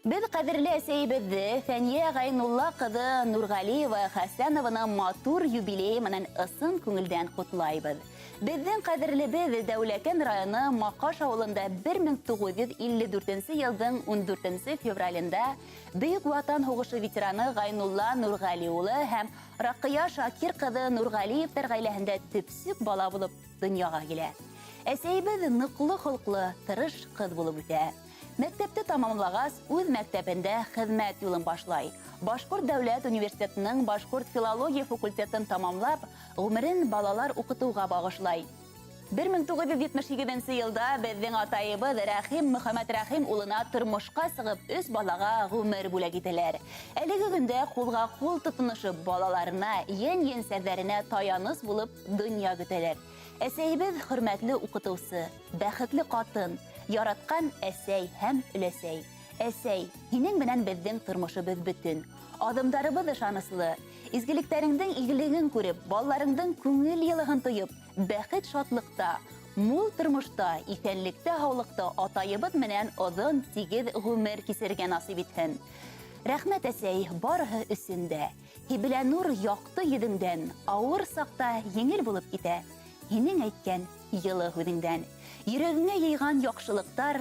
Biz qadrli әсәйбізді Фәния Ғайнулла қызы Нурғалиева Хасанованың матур юбилейі менен ысын күңелдән құтлайбыз. Біздің қадірлі Дәүләкән районы Мақаш ауылында 1954 елдің 14 февралында Бүйік Ватан һугышы ветераны Ғайнулла Нурғалиулы һәм Рақия Шакир қызы Нурғалиевтер ғаиләһендә төпсүк бала булып дөньяга килә. Әсәйбез ныклы холклы, тырыш кыз булып үтә. Мәктәпте тамамлагас, үз мәктәбендә хезмәт юлын башлай. Башкорт дәүләт университетының Башкорт филология факультетын тамамлап, гомерен балалар укытуга багышлай. 1977 елда безнең атайыбыз Рәхим Мөхәммәд Рәхим улына тормышка сыгып, үз балага гомер бүләк ителәр. Әлеге көндә кулга кул тотынышып балаларына, ен-ен-сәрләренә таяныс булып дөнья көтәләр. Әсәйбез хөрмәтле укытучы, бәхетле катын, яраткан әсәй һәм өләсәй. Әсәй, һинең белән безнең тормышыбыз бөтен. Адымдарыбыз ышаныслы. Изгелекләреңнең игелеген күреп, балаларыңның күңел йылыгын тоеп, бәхет шатлыкта, мул тормышта, исәнлектә, һаулыкта атайыбыз менән озын, тигез гомер кисергә насыйп итһен. Рәхмәт әсәй, барыһы өсендә. Хибеләнур якты йөзеңдән, авыр сакта еңел булып китә. Һинең әйткән йылы һүзеңдән. Йөрәгеңә йыйган яхшылыктар,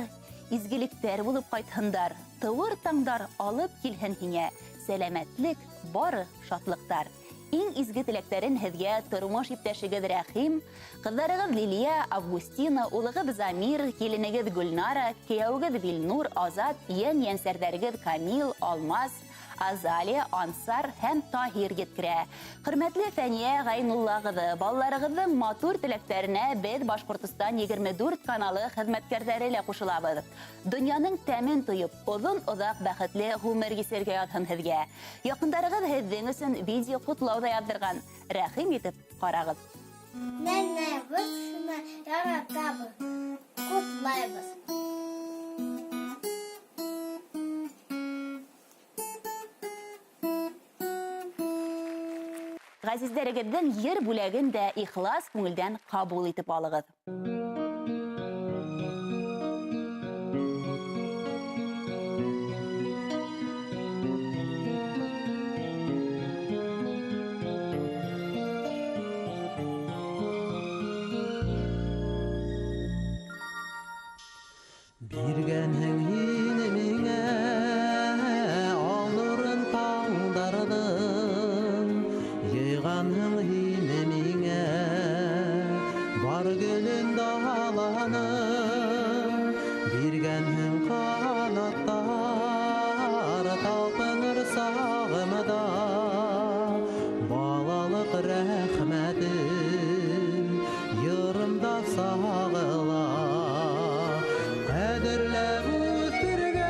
изгелектәр булып кайтһындар. Тывыр таңдар алып килһен һиңә. Сәламәтлек, бары шатлыктар. Иң изге теләктәрен һеҙгә тормыш иптәшегеҙ Рәхим, ҡыҙҙарығыҙ Лилия, Августина, улығыҙ Замир, киленегеҙ Гөлнара, кейәүегеҙ Вилнур, Азат, йән-йәнсәрҙәрегеҙ Камил, Алмаз, Азалия, Ансар һәм Таһир еткерә. Хөрмәтле Фәния Ғайнулла ҡыҙы, балаларығыҙҙың матур теләктәренә беҙ Башҡортостан 24 каналы хеҙмәткәрҙәре лә ҡушылабыҙ. Донъяның тәмен тойоп, оҙон-оҙаҡ бәхетле ғүмер кисергә яҙһын һеҙгә. Яҡындарығыҙ һеҙҙең өсөн видео ҡотлау да яҙҙырған. Рәхим итеп ҡарағыҙ. Нәнәбеҙ шуны яратабыҙ, ҡотлайбыҙ. Ғәзиздәрегеҙҙең йыр бүләген дә ихлас күңелдән ҡабул итеп алығыҙ. Биргәнһең һине миңә, ал нурын таңдарҙың, йыйғанһың һине миңә, бар гөлөн даланың, биргәнһең ҡанаттар, талпыныр сағымда, балалыҡ рәхмәтем, йырымда сағыла. Ҡәҙерләп үҫтергән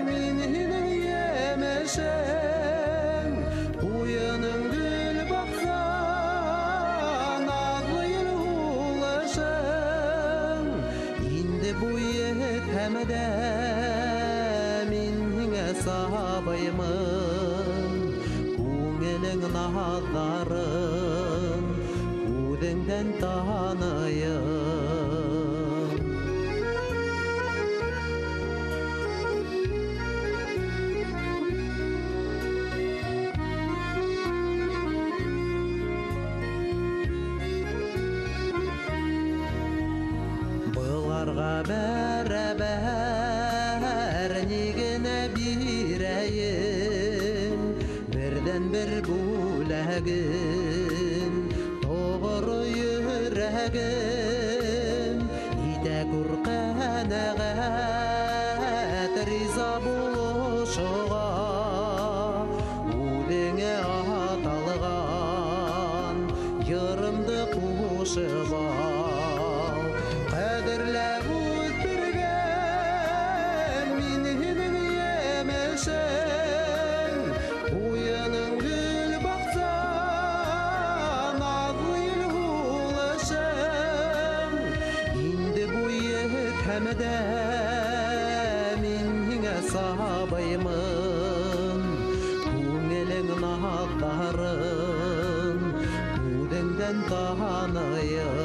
мин һинең емешең, уйының гөл баҡса, наҙлы ел һулышың. Инде буйы һәмдә мин һиңә сабыймын, күңелең наҙҙарын күҙеңдән таныйым. Бәрәбәр нигенә бирәйем, берҙән-бер бүләген, тоғро йөрәгем, итә күр ҡәнәғәт, риза булышыға, үҙеңә аталған, йырымды ҡушып ал. Ҡәҙерләп үҫтергән мин һинең емешең, уйының гөл баҡса, наҙлы ел һулышың. Инде буйы һәмдә мин һиңә сабыймын, күңелең наҙҙарын күҙеңдән таныйым.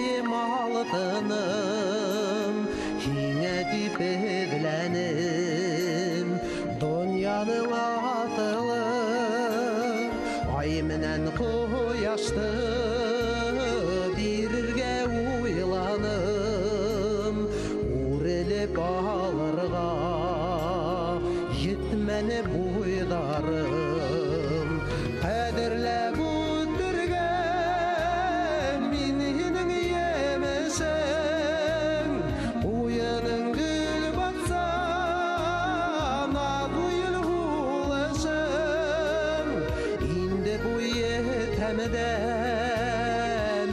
Сабайым алтыным, Хиңе дип эҙләнем, Донъяның атылы, Ай менән ҡояшты бирергә уйланым, Үрелеп алырға етмәне буйдарым. Ҡәҙерләп үтергән мин һинең емешең, Уйының гөл баҡсан, Аҙуйыл һулышың. Инде буйы тәмәдә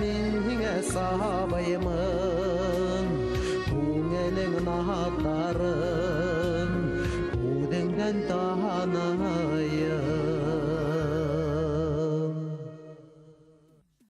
мин һиңә сабайымын, Күңелең наһаттарын үҙеңдән таһана